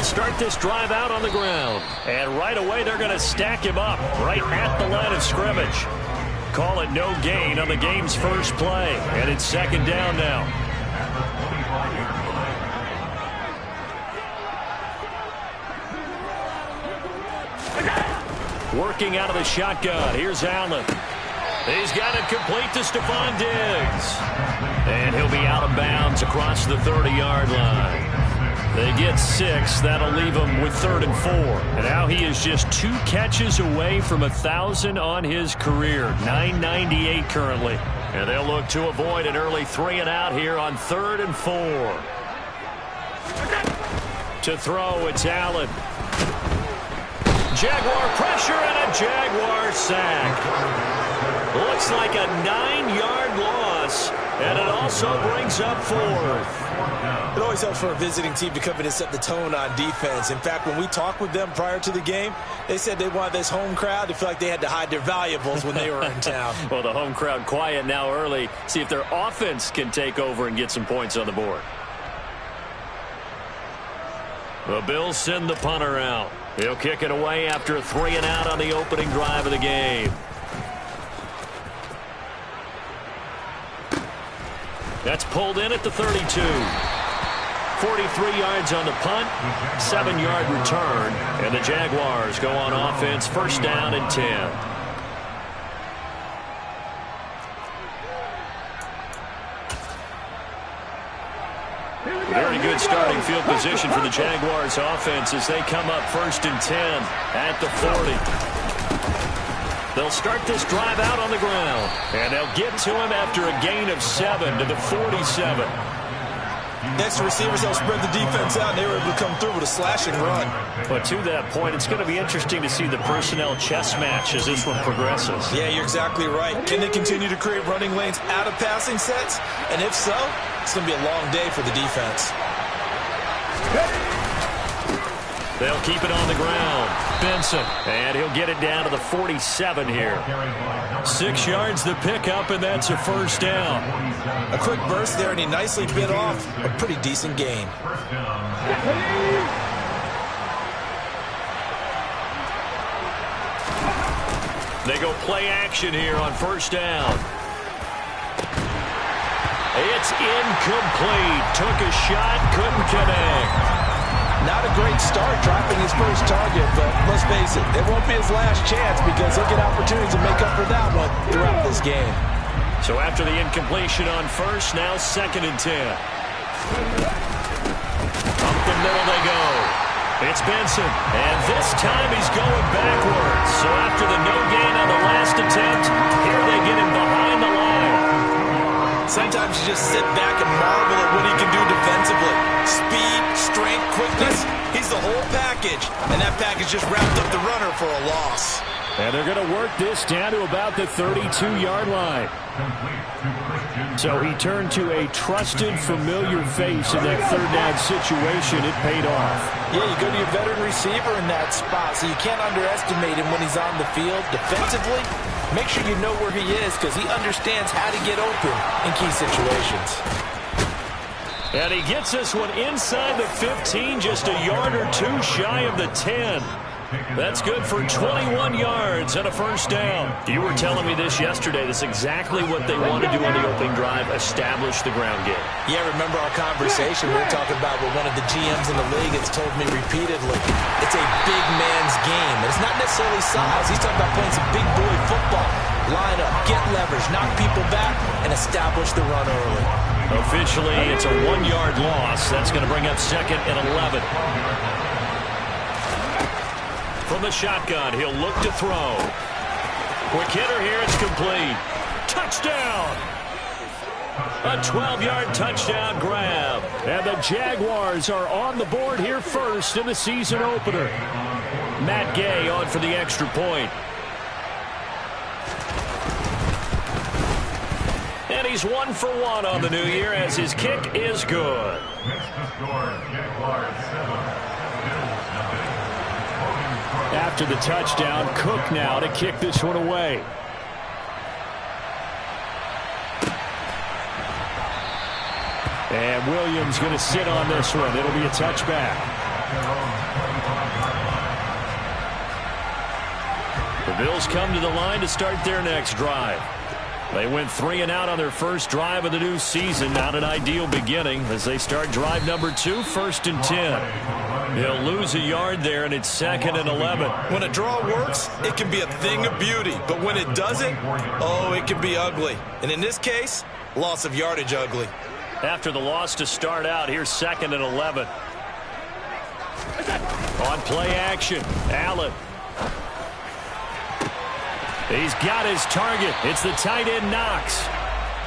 They'll start this drive out on the ground. And right away, they're going to stack him up right at the line of scrimmage. Call it no gain on the game's first play. And it's second down now. Working out of the shotgun. Here's Allen. He's got it complete to Stephon Diggs. And he'll be out of bounds across the 30-yard line. They get 6. That'll leave him with 3rd and 4. And now he is just 2 catches away from 1,000 on his career. 998 currently. And they'll look to avoid an early 3 and out here on 3rd and 4. To throw, it's Allen. Jaguar pressure and a Jaguar sack. Looks like a 9-yard loss, and it also brings up 4th. It always helps for a visiting team to come in and set the tone on defense. In fact, when we talked with them prior to the game, they said they wanted this home crowd to feel like they had to hide their valuables when they were in town. Well, the home crowd quiet now early. See if their offense can take over and get some points on the board. The Bills send the punter out. He'll kick it away after a 3 and out on the opening drive of the game. That's pulled in at the 32. 43 yards on the punt, 7-yard return, and the Jaguars go on offense, first down and 10. Very good starting field position for the Jaguars offense as they come up first and 10 at the 40. They'll start this drive out on the ground, and they'll get to him after a gain of 7 to the 47. Next to receivers, they'll spread the defense out, and they were able to come through with a slashing run. But to that point, it's going to be interesting to see the personnel chess match as this one progresses. Yeah, you're exactly right. Can they continue to create running lanes out of passing sets? And if so, it's going to be a long day for the defense. They'll keep it on the ground. Benson, and he'll get it down to the 47 here. 6 yards the pickup, and that's a first down. A quick burst there, and he nicely bit off a pretty decent gain. They go play action here on first down. It's incomplete. Took a shot, couldn't connect. Not a great start dropping his first target, but let's face it, it won't be his last chance because he'll get opportunities to make up for that one throughout this game. So after the incompletion on first, now 2nd and 10. Up the middle they go. It's Benson, and this time he's going backwards. So after the no gain on the last attempt, here they get him behind the line. Sometimes you just sit back and marvel at what he can do defensively. Speed, strength, quickness, he's the whole package. And that package just wrapped up the runner for a loss. And they're going to work this down to about the 32-yard line. So he turned to a trusted, familiar face in that 3rd down situation. It paid off. Yeah, you go to your veteran receiver in that spot, so you can't underestimate him when he's on the field. Defensively, make sure you know where he is because he understands how to get open in key situations. And he gets this one inside the 15, just a yard or 2 shy of the 10. That's good for 21 yards and a first down. You were telling me this yesterday. That's exactly what they want to do on the opening drive, establish the ground game. Yeah, remember our conversation? We were talking about what one of the GMs in the league has told me repeatedly. It's a big man's game. And it's not necessarily size. He's talking about playing some big boy football. Line up, get leverage, knock people back, and establish the run early. Officially, it's a 1-yard loss. That's going to bring up 2nd and 11. From the shotgun, he'll look to throw. Quick hitter here, it's complete. Touchdown! A 12-yard touchdown grab. And the Jaguars are on the board here first in the season opener. Matt Gay on for the extra point. And he's 1 for 1 on the new year as his kick is good. After the touchdown, Cook now to kick this one away. And Williams going to sit on this one. It'll be a touchback. The Bills come to the line to start their next drive. They went 3 and out on their first drive of the new season. Not an ideal beginning as they start drive number 2, 1st and 10. He'll lose a yard there, and it's 2nd and 11. When a draw works, it can be a thing of beauty. But when it doesn't, oh, it can be ugly. And in this case, loss of yardage ugly. After the loss to start out, here's 2nd and 11. On play action, Allen. He's got his target. It's the tight end, Knox.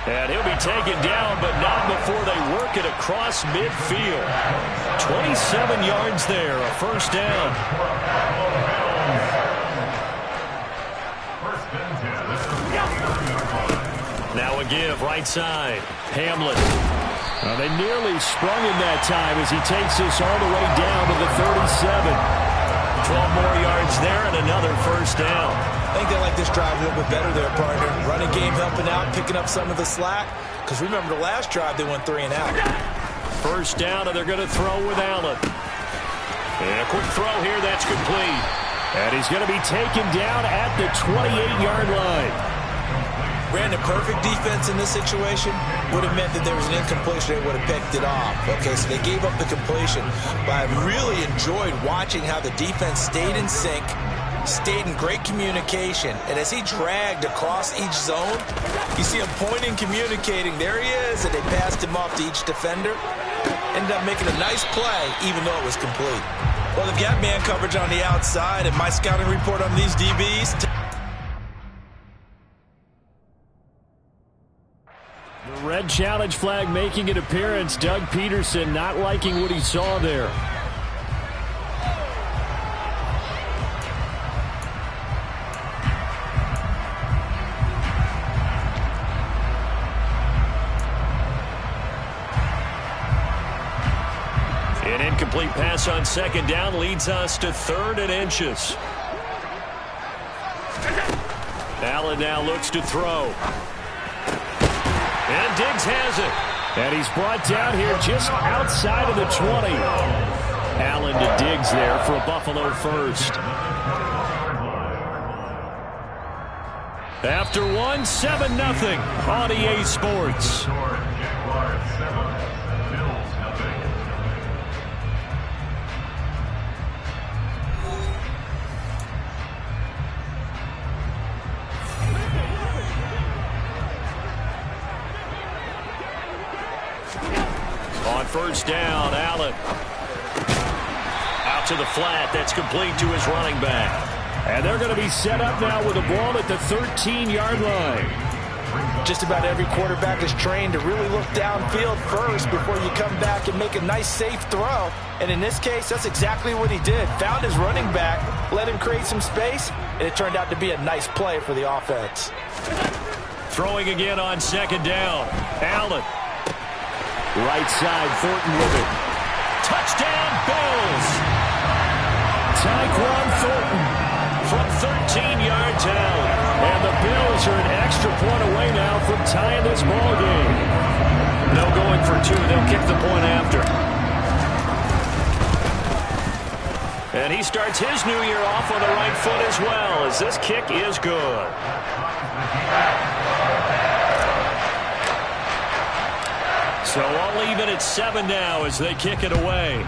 And he'll be taken down, but not before they work it across midfield. 27 yards there, a first down. Now a give, right side. Hamlin. They nearly sprung him that time as he takes this all the way down to the 37. 12 more yards there and another first down. I think they like this drive a little bit better there, partner. Running game helping out, picking up some of the slack. Because remember the last drive, they went 3 and out. First down, and they're going to throw with Allen. And a quick throw here, that's complete. And he's going to be taken down at the 28-yard line. Brandon, perfect defense in this situation would have meant that there was an incompletion. They would have picked it off. Okay, so they gave up the completion. But I really enjoyed watching how the defense stayed in sync, stayed in great communication. And as he dragged across each zone, you see him pointing, communicating. There he is, and they passed him off to each defender. Ended up making a nice play, even though it was complete. Well, they've got man coverage on the outside, and my scouting report on these DBs... The red challenge flag making an appearance. Doug Peterson not liking what he saw there. An incomplete pass on second down leads us to 3rd and inches. Allen now looks to throw. And Diggs has it. And he's brought down here just outside of the 20. Allen to Diggs there for a Buffalo first. After 7-0 on EA Sports. First down, Allen. Out to the flat. That's complete to his running back. And they're going to be set up now with the ball at the 13-yard line. Just about every quarterback is trained to really look downfield first before you come back and make a nice, safe throw. And in this case, that's exactly what he did. Found his running back, let him create some space, and it turned out to be a nice play for the offense. Throwing again on second down. Allen. Right side, Thornton with it. Touchdown, Bills! Tyquan Thornton from 13 yards out. And the Bills are an extra point away now from tying this ball game. No going for 2. They'll kick the point after. And he starts his new year off on the right foot as well, as this kick is good. So all even at 7 now as they kick it away.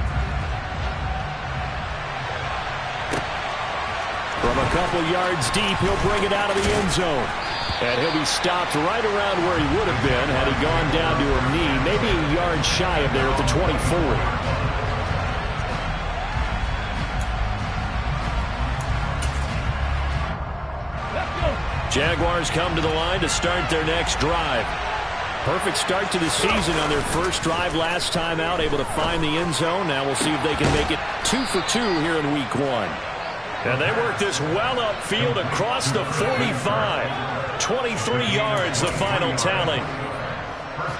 From a couple yards deep, he'll bring it out of the end zone. And he'll be stopped right around where he would have been had he gone down to a knee, maybe a yard shy of there at the 24. Jaguars come to the line to start their next drive. Perfect start to the season on their first drive last time out, able to find the end zone. Now we'll see if they can make it 2 for 2 here in week 1. And they work this well upfield across the 45. 23 yards, the final tally.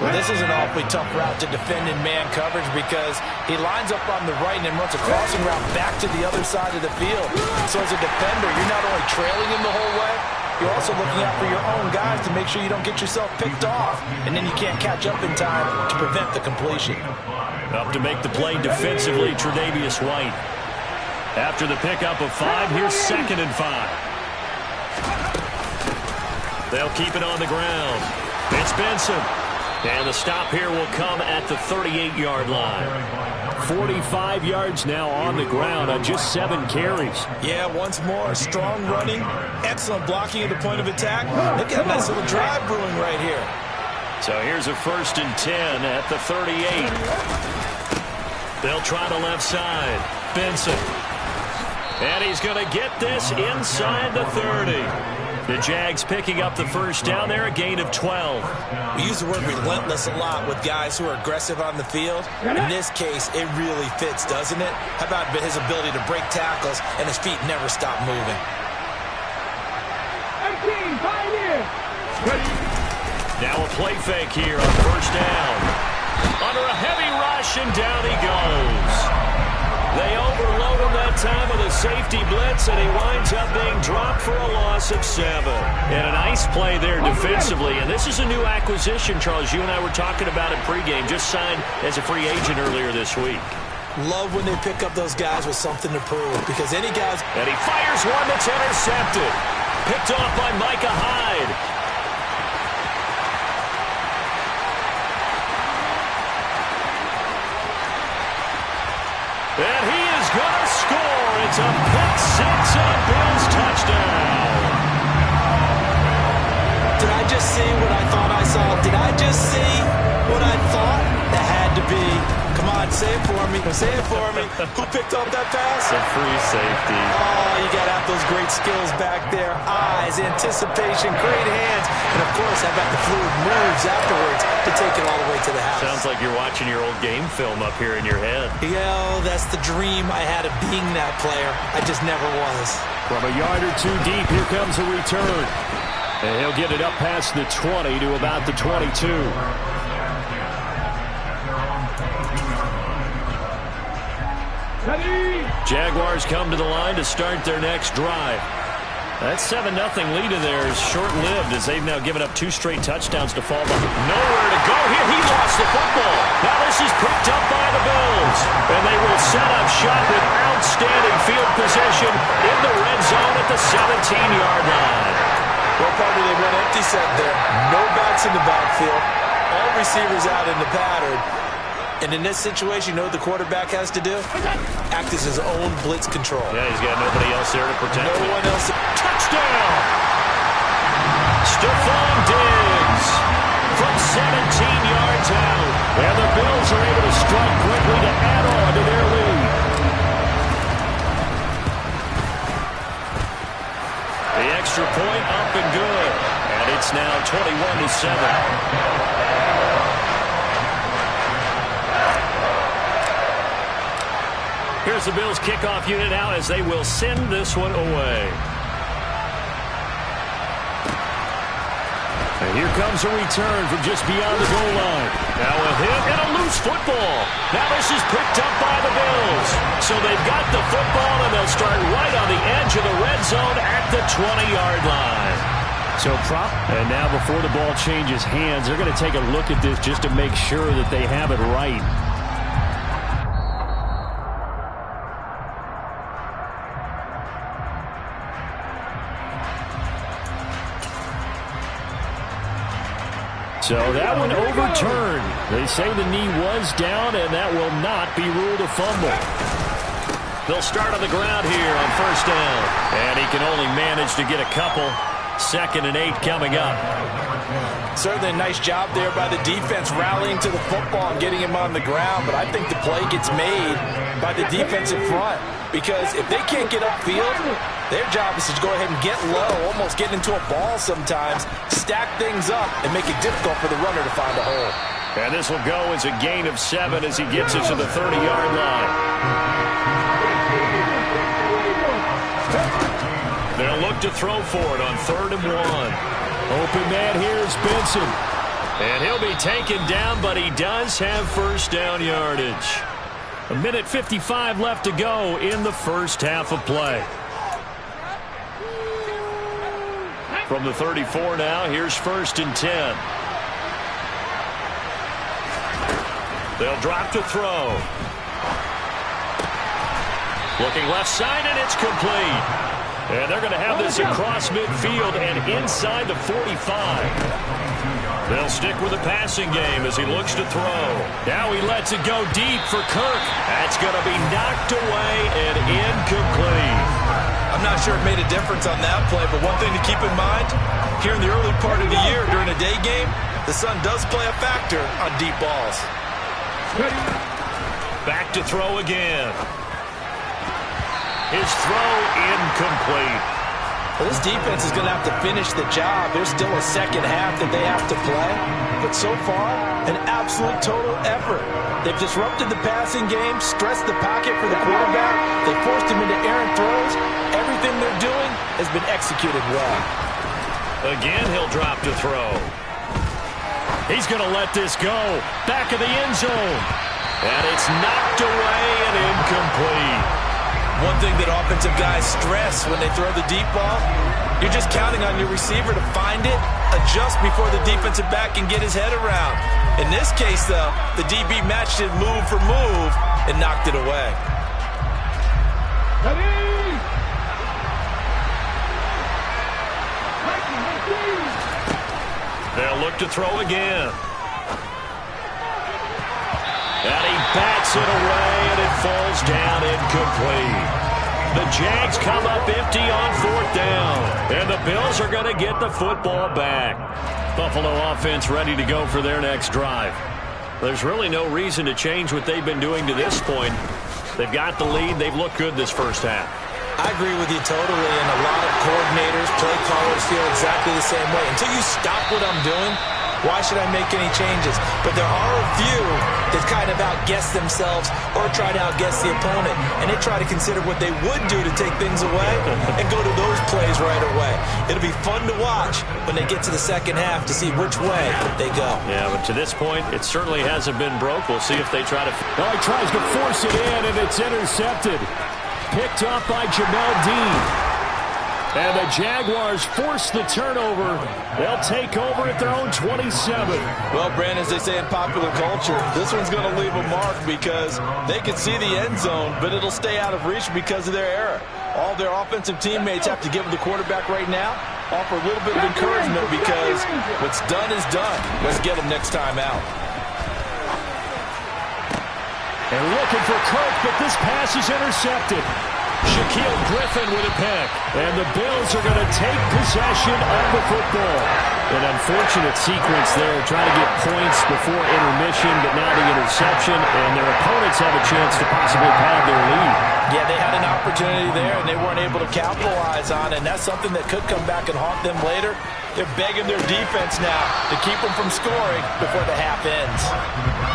Well, this is an awfully tough route to defend in man coverage because he lines up on the right and then runs a crossing route back to the other side of the field. So as a defender, you're not only trailing him the whole way, you're also looking out for your own guys to make sure you don't get yourself picked off. And then you can't catch up in time to prevent the completion. Up to make the play defensively, Tre'Davious White. After the pickup of 5, here's 2nd and 5. They'll keep it on the ground. It's Benson. And the stop here will come at the 38-yard line. 45 yards now on the ground on just 7 carries. Yeah, once more, strong running, excellent blocking at the point of attack. They've got a nice little drive brewing right here. So here's a 1st and 10 at the 38. They'll try the left side. Benson. And he's going to get this inside the 30. The Jags picking up the first down there, a gain of 12. We use the word relentless a lot with guys who are aggressive on the field. In this case, it really fits, doesn't it? How about his ability to break tackles and his feet never stop moving? Now a play fake here on first down. Under a heavy rush, and down he goes. They overload him that time with a safety blitz, and he winds up being dropped for a loss of 7. And a nice play there defensively. And this is a new acquisition, Charles. You and I were talking about it pregame. Just signed as a free agent earlier this week. Love when they pick up those guys with something to prove. Because any guys... And he fires one that's intercepted. Picked off by Micah Hyde. And he is going to score. It's a pick 6 on Bills touchdown. Did I just see what I thought I saw? Did I just see what I thought? That had to be. Come on, say it for me. Say it for me. Who picked up that pass? It's a free safety. Oh, you got to have those great skills back there. Eyes, anticipation, great hands. And, of course, how about the fluid moves afterwards to take it all the way to the house. Sounds like you're watching your old game film up here in your head. Yeah, that's the dream I had of being that player. I just never was. From a yard or 2 deep, here comes a return. And he'll get it up past the 20 to about the 22. Jaguars come to the line to start their next drive. That 7-0 lead of theirs is short-lived as they've now given up 2 straight touchdowns to fall behind. Nowhere to go here. He lost the football. Now this is picked up by the Bills. And they will set up shop with outstanding field position in the red zone at the 17-yard line. Well, probably they went empty set there. No backs in the backfield. All receivers out in the pattern. And in this situation, you know what the quarterback has to do? Act as his own blitz control. Yeah, he's got nobody else there to protect him. No one else. Touchdown! Stephon Diggs from 17 yards out. And the Bills are able to strike quickly to add on to their lead. The extra point up and good. And it's now 21-7. Here's the Bills kickoff unit now as they will send this one away. And here comes a return from just beyond the goal line. Now a hit and a loose football. Now this is picked up by the Bills. So they've got the football and they'll start right on the edge of the red zone at the 20-yard line. So and now before the ball changes hands, they're going to take a look at this just to make sure that they have it right. So that one overturned. They say the knee was down, and that will not be ruled a fumble. They'll start on the ground here on first down. And he can only manage to get a couple. 2nd and 8 coming up. Certainly a nice job there by the defense rallying to the football and getting him on the ground. But I think the play gets made by the defensive front. Because if they can't get upfield, their job is to go ahead and get low, almost get into a ball sometimes, stack things up, and make it difficult for the runner to find a hole. And this will go as a gain of 7 as he gets it to the 30-yard line. They'll look to throw for it on 3rd and 1. Open man here is Benson. And he'll be taken down, but he does have first down yardage. 1:55 left to go in the first half of play. From the 34 now, here's 1st and 10. They'll drop to throw. Looking left side, and it's complete. And they're going to have this across midfield and inside the 45. They'll stick with the passing game as he looks to throw. Now he lets it go deep for Kirk. That's going to be knocked away and incomplete. I'm not sure it made a difference on that play, but one thing to keep in mind, here in the early part of the year during a day game, the sun does play a factor on deep balls. Back to throw again. His throw incomplete. Well, this defense is going to have to finish the job. There's still a second half that they have to play. But so far, an absolute total effort. They've disrupted the passing game, stressed the pocket for the quarterback. They forced him into errant throws. Everything they're doing has been executed well. Again, he'll drop to throw. He's going to let this go. Back of the end zone. And it's knocked away and incomplete. One thing that offensive guys stress when they throw the deep ball, you're just counting on your receiver to find it, adjust before the defensive back can get his head around. In this case, though, the DB matched it move for move and knocked it away. They'll look to throw again. And he bats it away, and it falls down incomplete. The Jags come up empty on fourth down, and the Bills are going to get the football back. Buffalo offense ready to go for their next drive. There's really no reason to change what they've been doing to this point. They've got the lead. They've looked good this first half. I agree with you totally, and a lot of coordinators, play callers feel exactly the same way. Until you stop what I'm doing, why should I make any changes? But there are a few that kind of outguess themselves or try to outguess the opponent. And they try to consider what they would do to take things away and go to those plays right away. It'll be fun to watch when they get to the second half to see which way they go. Yeah, but to this point, it certainly hasn't been broke. We'll see if they try to... Oh, he tries to force it in, and it's intercepted. Picked off by Jamel Dean. And the Jaguars force the turnover. They'll take over at their own 27. Well, Brandon, as they say in popular culture, this one's going to leave a mark because they can see the end zone, but it'll stay out of reach because of their error. All their offensive teammates have to give the quarterback right now, offer a little bit of encouragement because what's done is done. Let's get them next time out. And looking for Kirk, but this pass is intercepted. Shaquille Griffin with a pick. And the Bills are going to take possession of the football. An unfortunate sequence there, trying to get points before intermission, but now the interception, and their opponents have a chance to possibly pad their lead. Yeah, they had an opportunity there, and they weren't able to capitalize on it, and that's something that could come back and haunt them later. They're begging their defense now to keep them from scoring before the half ends.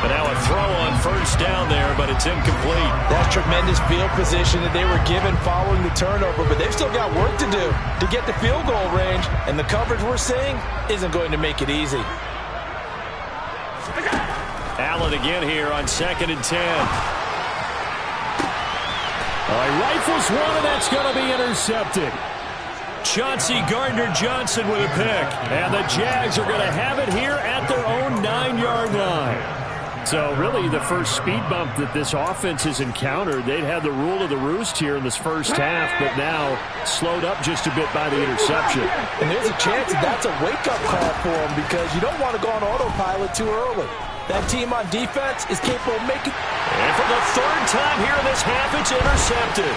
But now a throw on first down there, but it's incomplete. That's tremendous field position that they were given following the turnover, but they've still got work to do to get to field goal range, and the coverage we're seeing isn't going to make it easy. Allen again here on 2nd and 10. He rifles one, and that's going to be intercepted. Chauncey Gardner-Johnson with a pick. And the Jags are going to have it here at their own 9-yard line. So really the first speed bump that this offense has encountered. They'd had the rule of the roost here in this first half, but now slowed up just a bit by the interception. And there's a chance that that's a wake-up call for them because you don't want to go on autopilot too early. That team on defense is capable of making... And for the third time here in this half, it's intercepted.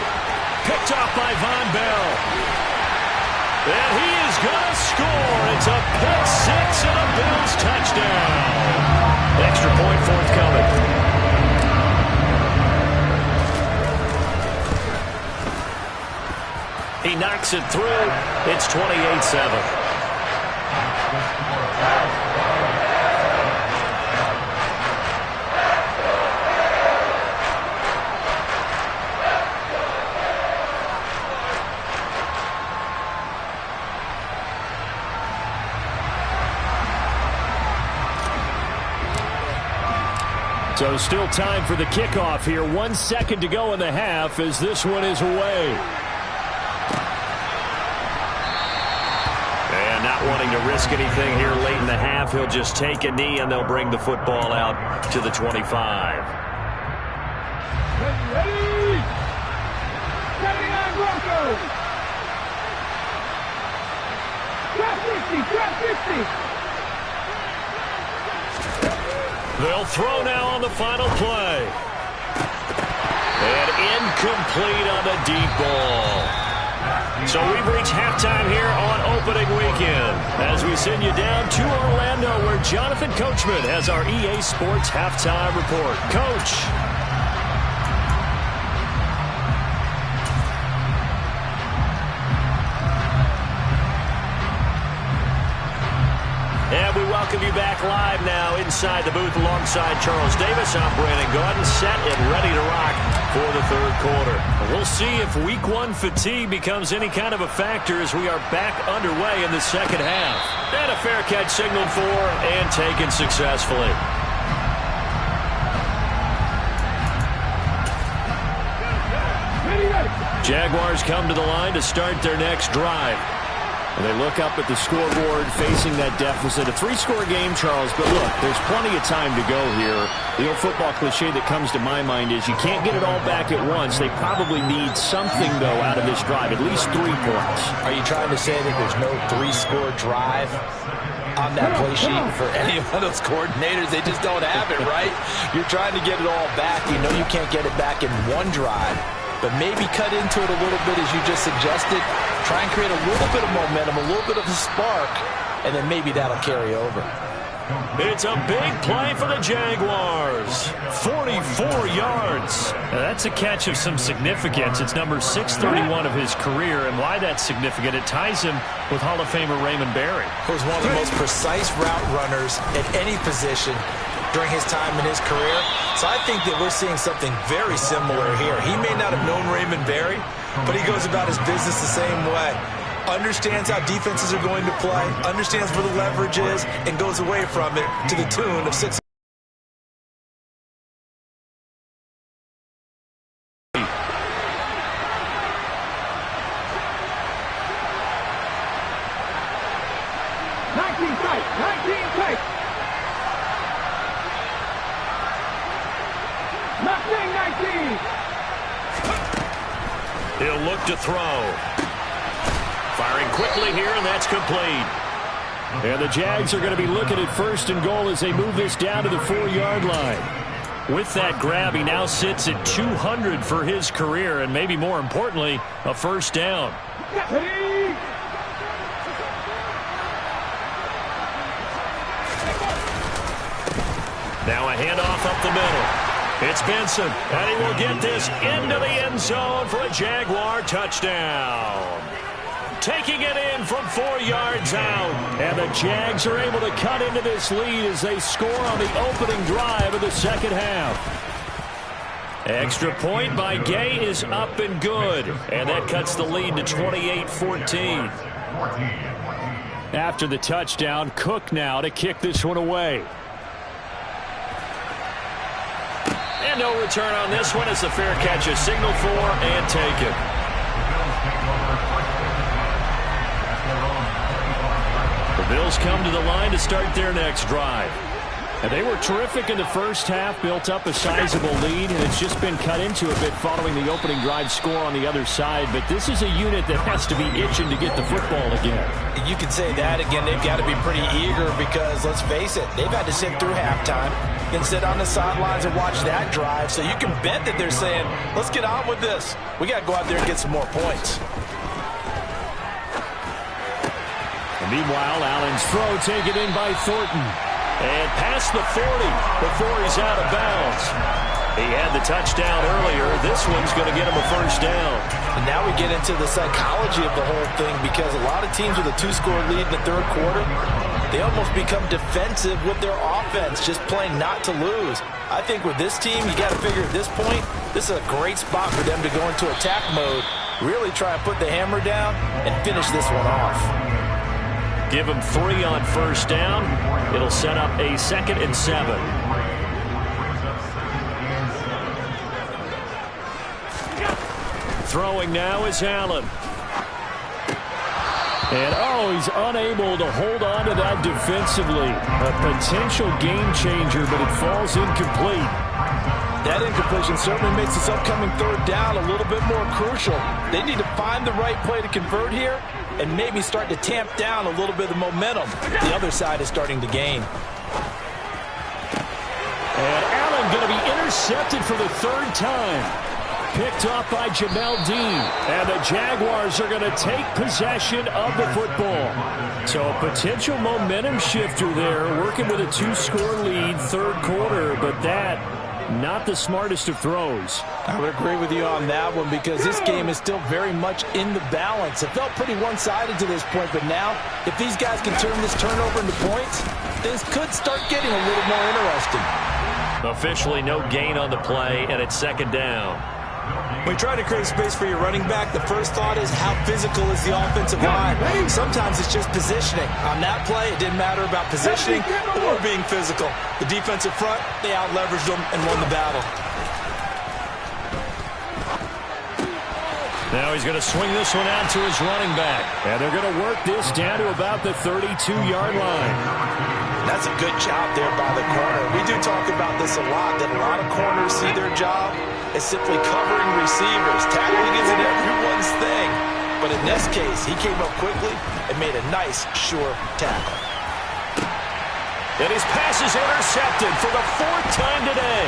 Picked off by Von Bell. And he is going to score. It's a pick six and a Bills touchdown. Extra point forthcoming. He knocks it through. It's 28-7. So still time for the kickoff here. 1 second to go in the half as this one is away. And not wanting to risk anything here late in the half. He'll just take a knee, and they'll bring the football out to the 25. Ready! 79 Broncos! Drop 50! Drop 50! They'll throw now on the final play. And incomplete on the deep ball. So we've reached halftime here on opening weekend as we send you down to Orlando where Jonathan Coachman has our EA Sports halftime report. Coach. And we welcome you back live now inside the booth alongside Charles Davis. I'm Brandon Gaudin, set and ready to rock for the third quarter. We'll see if week one fatigue becomes any kind of a factor as we are back underway in the second half. And a fair catch signaled for and taken successfully. Jaguars come to the line to start their next drive. And they look up at the scoreboard facing that deficit. A three-score game, Charles, but look, there's plenty of time to go here. The old football cliche that comes to my mind is you can't get it all back at once. They probably need something, though, out of this drive, at least 3 points. Are you trying to say that there's no three-score drive on that play sheet for any one of those coordinators? They just don't have it, right? You're trying to get it all back. You know you can't get it back in one drive. But maybe cut into it a little bit as you just suggested. Try and create a little bit of momentum, a little bit of a spark, and then maybe that'll carry over. It's a big play for the Jaguars. 44 yards. Now that's a catch of some significance. It's number 631 of his career, and why that's significant, it ties him with Hall of Famer Raymond Berry. He was one of the most precise route runners at any position during his time in his career. So I think that we're seeing something very similar here. He may not have known Raymond Berry, but he goes about his business the same way. Understands how defenses are going to play, understands where the leverage is, and goes away from it to the tune of 6. He'll look to throw. Firing quickly here, and that's complete. And the Jags are going to be looking at 1st and goal as they move this down to the 4-yard line. With that grab, he now sits at 200 for his career, and maybe more importantly, a first down. Now a handoff up the middle. It's Benson, and he will get this into the end zone for a Jaguar touchdown. Taking it in from 4 yards out. And the Jags are able to cut into this lead as they score on the opening drive of the second half. Extra point by Gay is up and good. And that cuts the lead to 28-14. After the touchdown, Cook now to kick this one away. And no return on this one as the fair catch is signaled for and taken. The Bills come to the line to start their next drive. And they were terrific in the first half, built up a sizable lead, and it's just been cut into a bit following the opening drive score on the other side. But this is a unit that has to be itching to get the football again. You can say that again. They've got to be pretty eager because, let's face it, they've had to sit through halftime, then sit on the sidelines and watch that drive. So you can bet that they're saying, let's get on with this. We got to go out there and get some more points. And meanwhile, Allen's throw taken in by Thornton. And past the 40 before he's out of bounds. He had the touchdown earlier. This one's going to get him a first down. And now we get into the psychology of the whole thing because a lot of teams with a 2-score lead in the third quarter, they almost become defensive with their offense, just playing not to lose. I think with this team, you got to figure at this point, this is a great spot for them to go into attack mode, really try and put the hammer down and finish this one off. Give him 3 on first down. It'll set up a 2nd and 7. Throwing now is Allen. And, oh, he's unable to hold on to that defensively. A potential game changer, but it falls incomplete. That incompletion certainly makes this upcoming third down a little bit more crucial. They need to find the right play to convert here and maybe start to tamp down a little bit of momentum. The other side is starting to gain. And Allen going to be intercepted for the third time. Picked off by Jamel Dean. And the Jaguars are going to take possession of the football. So a potential momentum shifter there, working with a 2-score lead, third quarter, but that not the smartest of throws. I would agree with you on that one because this game is still very much in the balance. It felt pretty one-sided to this point, but now if these guys can turn this turnover into points, things could start getting a little more interesting. Officially no gain on the play, and it's second down. When you're trying to create space for your running back, the first thought is how physical is the offensive line. Sometimes it's just positioning. On that play, it didn't matter about positioning or being physical. The defensive front, they out-leveraged them and won the battle. Now he's going to swing this one out to his running back. And they're going to work this down to about the 32-yard line. That's a good job there by the corner. We do talk about this a lot, that a lot of corners see their job as simply covering receivers. Tackling isn't everyone's thing. But in this case, he came up quickly and made a nice, sure tackle. And his pass is intercepted for the fourth time today.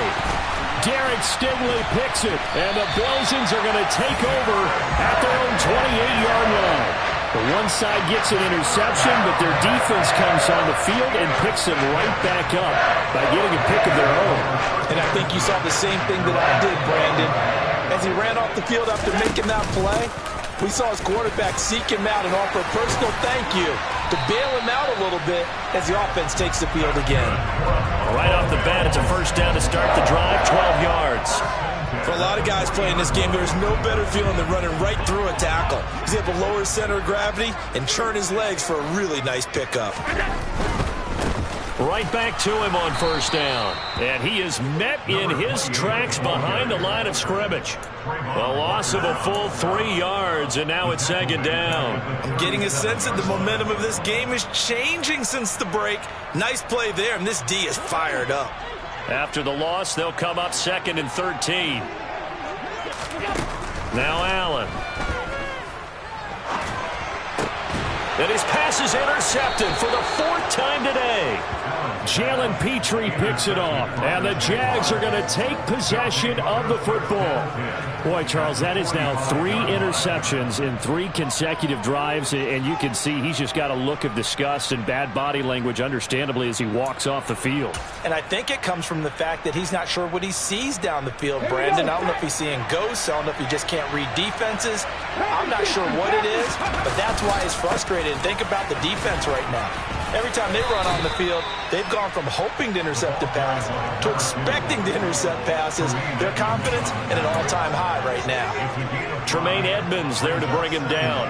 Derek Stingley picks it, and the Belgians are going to take over at their own 28-yard line. The one side gets an interception, but their defense comes on the field and picks them right back up by getting a pick of their own. And I think you saw the same thing that I did, Brandon. As he ran off the field after making that play, we saw his quarterback seek him out and offer a personal thank you to bail him out a little bit as the offense takes the field again. Right off the bat, it's a first down to start the drive, 12 yards. For a lot of guys playing this game, there's no better feeling than running right through a tackle. He's able to lower his center of gravity and churn his legs for a really nice pickup. Right back to him on first down. And he is met in his tracks behind the line of scrimmage. A loss of a full 3 yards, and now it's second down. I'm getting a sense that the momentum of this game is changing since the break. Nice play there, and this D is fired up. After the loss, they'll come up second and 13. Now Allen. And his pass is intercepted for the fourth time today. Jalen Petrie picks it off, and the Jags are going to take possession of the football. Boy, Charles, that is now 3 interceptions in 3 consecutive drives, and you can see he's just got a look of disgust and bad body language, understandably, as he walks off the field. And I think it comes from the fact that he's not sure what he sees down the field, Brandon. I don't know if he's seeing ghosts. I don't know if he just can't read defenses. I'm not sure what it is, but that's why he's frustrated. And think about the defense right now. Every time they run on the field, they've gone from hoping to intercept a pass to expecting to intercept passes. Their confidence at an all-time high right now. Tremaine Edmonds there to bring him down.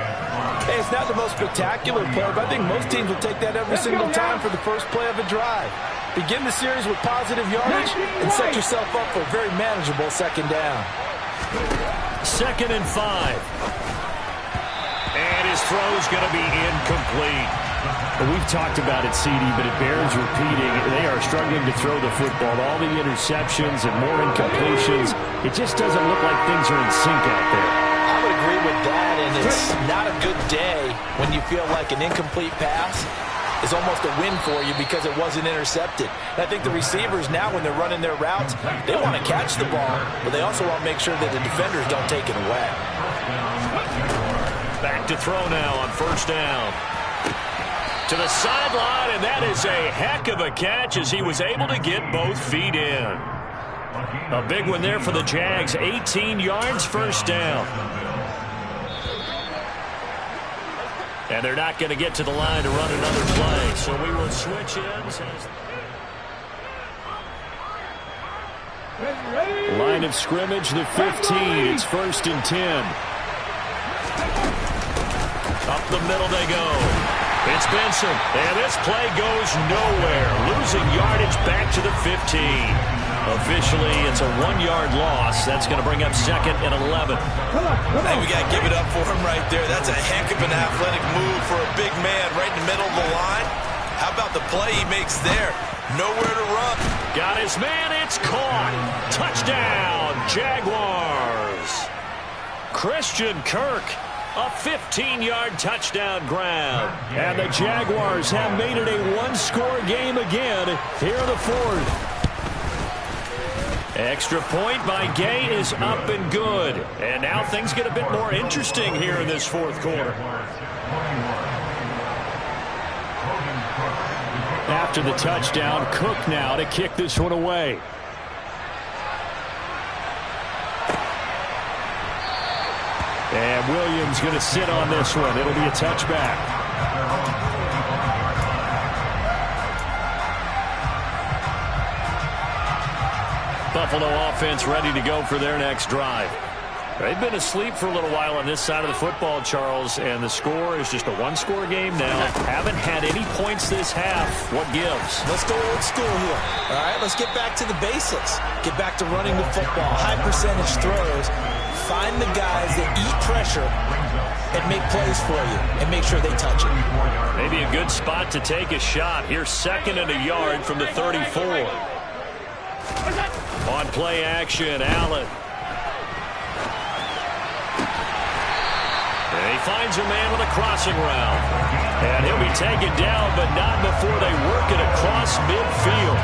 Hey, it's not the most spectacular play, but I think most teams will take that every single time for the first play of a drive. Begin the series with positive yardage and set yourself up for a very manageable second down. 2nd and 5. And his throw is going to be incomplete. We've talked about it, CD, but it bears repeating. They are struggling to throw the football. All the interceptions and more incompletions. It just doesn't look like things are in sync out there. I would agree with that, and it's not a good day when you feel like an incomplete pass is almost a win for you because it wasn't intercepted. And I think the receivers now, when they're running their routes, they want to catch the ball, but they also want to make sure that the defenders don't take it away. Back to throw now on first down. To the sideline, and that is a heck of a catch as he was able to get both feet in. A big one there for the Jags, 18 yards, first down. And they're not going to get to the line to run another play, so we will switch ends. Line of scrimmage, the 15. It's 1st and 10. Up the middle they go. It's Benson, and this play goes nowhere. Losing yardage back to the 15. Officially, it's a 1-yard loss. That's going to bring up 2nd and 11. Hey, we got to give it up for him right there. That's a heck of an athletic move for a big man right in the middle of the line. How about the play he makes there? Nowhere to run. Got his man. It's caught. Touchdown, Jaguars. Christian Kirk, a 15-yard touchdown grab. And the Jaguars have made it a one-score game again here in the fourth. Extra point by Gay is up and good. And now things get a bit more interesting here in this fourth quarter. After the touchdown, Cook now to kick this one away. And Williams going to sit on this one. It'll be a touchback. Buffalo offense ready to go for their next drive. They've been asleep for a little while on this side of the football, Charles, and the score is just a one-score game now. Haven't had any points this half. What gives? Let's go old school here. All right, let's get back to the basics. Get back to running the football, high percentage throws. Find the guys that eat pressure and make plays for you and make sure they touch it. Maybe a good spot to take a shot. Here's 2nd and a yard from the 34. On play action, Allen. And he finds a man with a crossing route. And he'll be taken down, but not before they work it across midfield.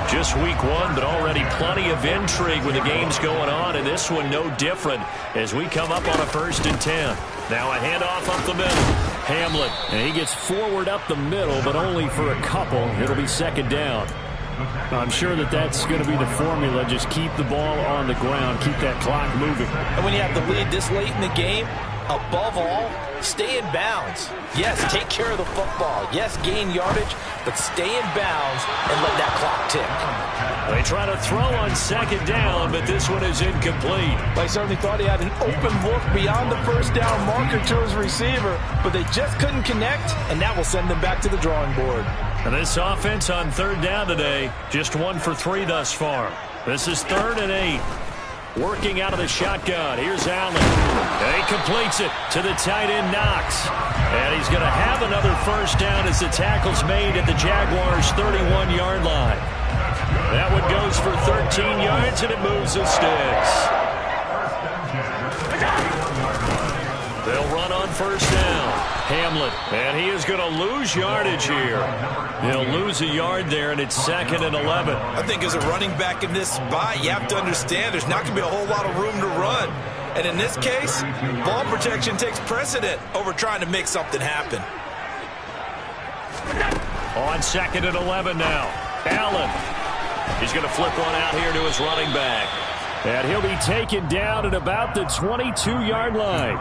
Just week 1, but already plenty of intrigue with the games going on, and this one no different as we come up on a 1st and 10. Now a handoff up the middle. Hamlet, and he gets forward up the middle, but only for a couple. It'll be 2nd down. I'm sure that's going to be the formula. Just keep the ball on the ground. Keep that clock moving. And when you have the lead this late in the game, above all, stay in bounds. Yes, take care of the football. Yes, gain yardage, but stay in bounds and let that clock tick. They try to throw on 2nd down, but this one is incomplete. They certainly thought he had an open look beyond the 1st down marker to his receiver, but they just couldn't connect, and that will send them back to the drawing board. And this offense on 3rd down today, just 1 for 3 thus far. This is 3rd and 8. Working out of the shotgun. Here's Allen. And he completes it to the tight end, Knox. And he's going to have another 1st down as the tackle's made at the Jaguars' 31-yard line. That one goes for 13 yards, and it moves the sticks. They'll run on 1st down. Hamlet, and he is going to lose yardage here. He'll lose a yard there, and it's 2nd and 11. I think as a running back in this spot, you have to understand there's not going to be a whole lot of room to run. And in this case, ball protection takes precedent over trying to make something happen. On 2nd and 11 now. Allen. He's going to flip one out here to his running back. And he'll be taken down at about the 22-yard line.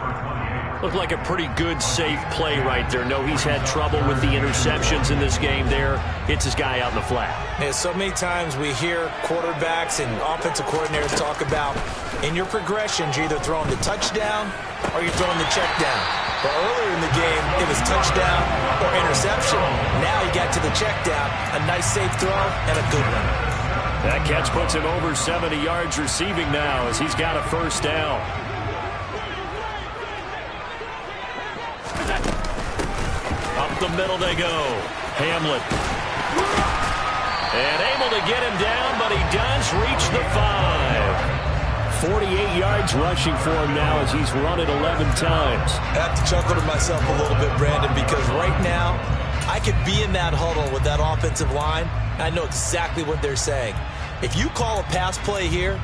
Looked like a pretty good, safe play right there. No, he's had trouble with the interceptions in this game there. Hits his guy out in the flat. Yeah, so many times we hear quarterbacks and offensive coordinators talk about in your progressions, you're either throwing the touchdown or you're throwing the check down. But earlier in the game, it was touchdown or interception. Now he got to the check down, a nice safe throw, and a good one. That catch puts him over 70 yards receiving now as he's got a 1st down. Up the middle they go. Hamlet. And able to get him down, but he does reach the 5. 48 yards rushing for him now as he's run it 11 times. I have to chuckle to myself a little bit, Brandon, because right now I could be in that huddle with that offensive line. I know exactly what they're saying. If you call a pass play here,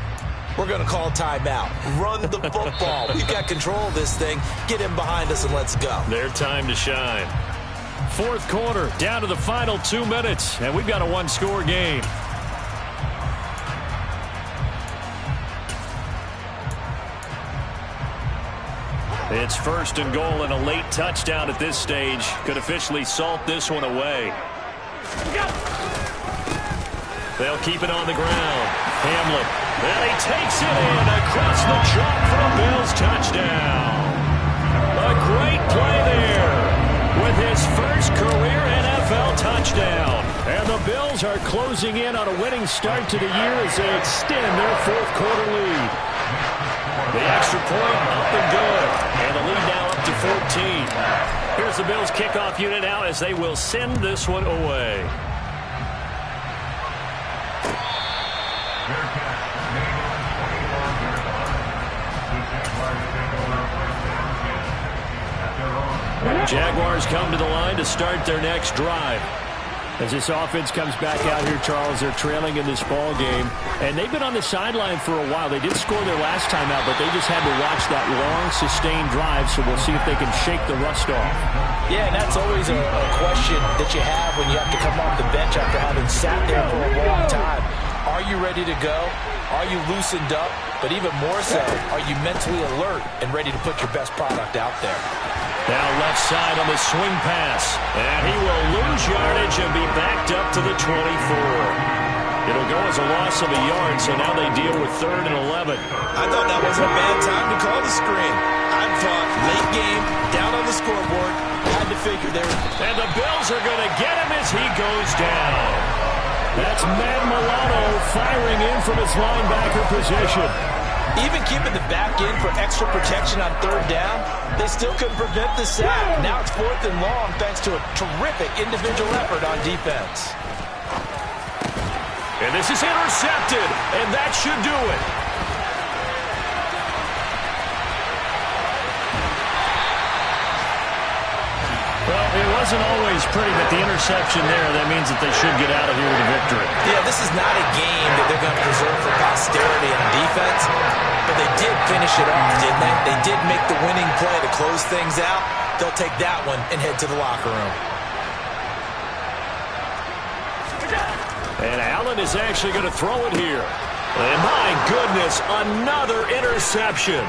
we're going to call timeout. Run the football. We've got control of this thing. Get him behind us and let's go. Their time to shine. 4th quarter, down to the final 2 minutes, and we've got a one-score game. It's 1st and goal, and a late touchdown at this stage could officially salt this one away. They'll keep it on the ground. Hamlet, and he takes it in across the chalk for a Bills touchdown. A great play there with his first career NFL touchdown. And the Bills are closing in on a winning start to the year as they extend their fourth quarter lead. The extra point up and good. And the lead now up to 14. Here's the Bills kickoff unit now as they will send this one away. Jaguars come to the line to start their next drive. As this offense comes back out here, Charles, they're trailing in this ball game. And they've been on the sideline for a while. They did score their last time out, but they just had to watch that long, sustained drive, so we'll see if they can shake the rust off. Yeah, and that's always a question that you have when you have to come off the bench after having sat there for a long time. Are you ready to go? Are you loosened up? But even more so, are you mentally alert and ready to put your best product out there? Now left side on the swing pass. And he will lose yardage and be backed up to the 24. It'll go as a loss of a yard, so now they deal with 3rd and 11. I thought that wasn't a bad time to call the screen. I thought late game, down on the scoreboard, had to figure there. And the Bills are going to get him as he goes down. That's Matt Milano firing in from his linebacker position. Even keeping the back in for extra protection on 3rd down, they still couldn't prevent the sack. Now it's 4th and long thanks to a terrific individual effort on defense. And this is intercepted, and that should do it. Well, it wasn't always pretty, but the interception there, that means that they should get out of here with a victory. Yeah, this is not a game that they're going to preserve for posterity on defense, but they did finish it off, didn't they? They did make the winning play to close things out. They'll take that one and head to the locker room. And Allen is actually going to throw it here. And my goodness, another interception.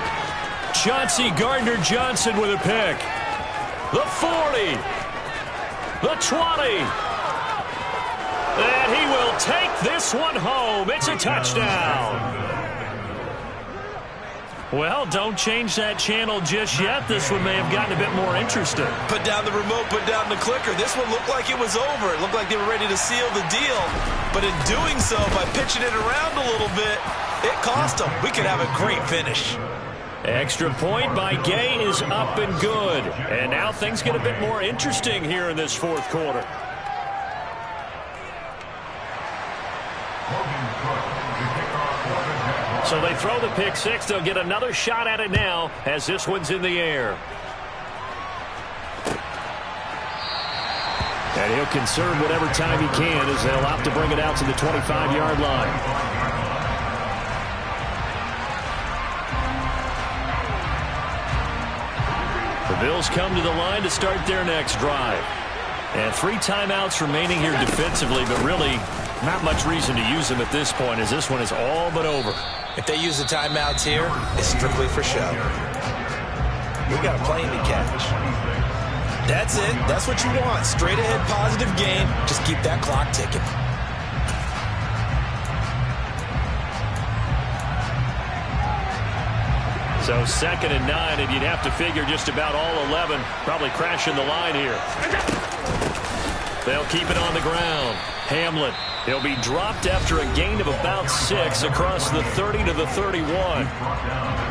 Chauncey Gardner-Johnson with a pick. The 40. The 20. And he will take this one home. It's a touchdown. Well, don't change that channel just yet. This one may have gotten a bit more interesting. Put down the remote, put down the clicker. This one looked like it was over. It looked like they were ready to seal the deal. But in doing so, by pitching it around a little bit, it cost them. We could have a great finish. Extra point by Gay is up and good. And now things get a bit more interesting here in this fourth quarter. So they throw the pick six. They'll get another shot at it now as this one's in the air. And he'll conserve whatever time he can as they'll opt to bring it out to the 25-yard line. The Bills come to the line to start their next drive. And 3 timeouts remaining here defensively, but really not much reason to use them at this point as this one is all but over. If they use the timeouts here, it's strictly for show. We got a plane to catch. That's it. That's what you want. Straight ahead positive game. Just keep that clock ticking. So 2nd and 9, and you'd have to figure just about all 11 probably crashing the line here. They'll keep it on the ground. Hamlin, he'll be dropped after a gain of about 6 across the 30 to the 31.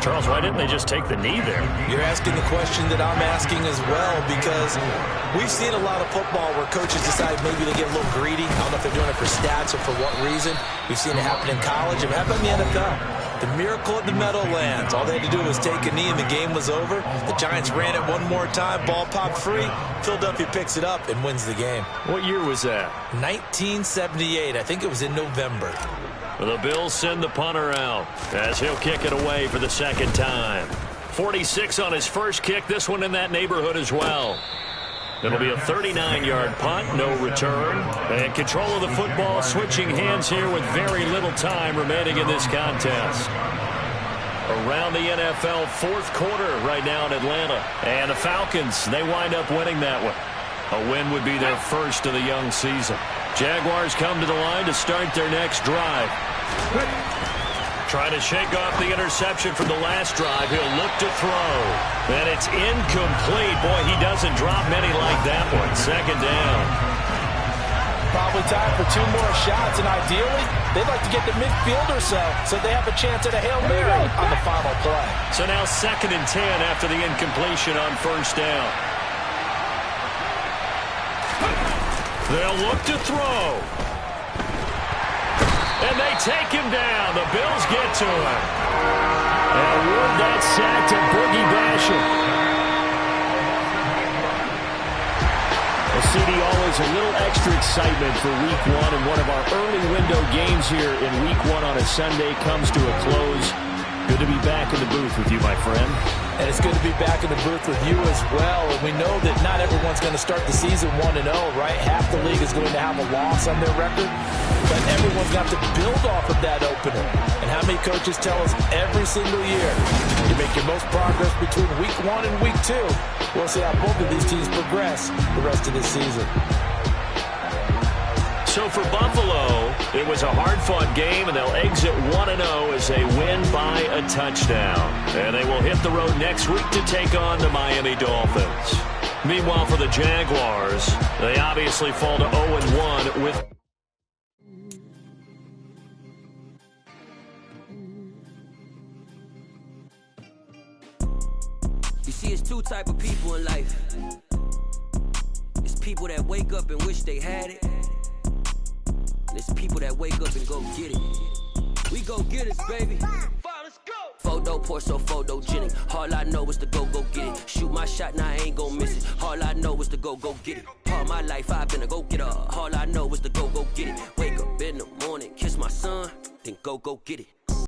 Charles, why didn't they just take the knee there? You're asking the question that I'm asking as well, because we've seen a lot of football where coaches decide maybe to get a little greedy. I don't know if they're doing it for stats or for what reason. We've seen it happen in college. It happened in the NFL. The miracle at the Meadowlands. All they had to do was take a knee and the game was over. The Giants ran it one more time. Ball popped free. Philadelphia picks it up and wins the game. What year was that? 1978. I think it was in November. The Bills send the punter out as he'll kick it away for the 2nd time. 46 on his first kick. This one in that neighborhood as well. It'll be a 39-yard punt, no return. And control of the football switching hands here with very little time remaining in this contest. Around the NFL 4th quarter right now in Atlanta. And the Falcons, they wind up winning that one. A win would be their first of the young season. Jaguars come to the line to start their next drive. Trying to shake off the interception from the last drive. He'll look to throw. And it's incomplete. Boy, he doesn't drop many like that one. 2nd down. Probably time for 2 more shots, and ideally, they'd like to get the midfield or so they have a chance at a Hail Mary on the final play. So now 2nd and 10 after the incompletion on 1st down. They'll look to throw. And they take him down. The Bills get to him. And award that sack to Boogie Basham. CD, always a little extra excitement for Week 1, and one of our early window games here in Week 1 on a Sunday comes to a close. Good to be back in the booth with you, my friend. And it's good to be back in the booth with you as well. And we know that not everyone's going to start the season 1-0, right? Half the league is going to have a loss on their record. But everyone's got to build off of that opener. And how many coaches tell us every single year, you make your most progress between Week 1 and Week 2. We'll see how both of these teams progress the rest of this season. So for Buffalo, it was a hard-fought game, and they'll exit 1-0 as they win by a touchdown. And they will hit the road next week to take on the Miami Dolphins. Meanwhile, for the Jaguars, they obviously fall to 0-1 with... You see, it's 2 type of people in life. It's people that wake up and wish they had it. And it's people that wake up and go get it. We go get it, baby. Let's go. Photo poor, so photogenic. All I know is to go get it. Shoot my shot, now I ain't gon' miss it. All I know is to go get it. All my life I've been a go-getter. All I know is to go get it. Wake up in the morning, kiss my son, then go get it.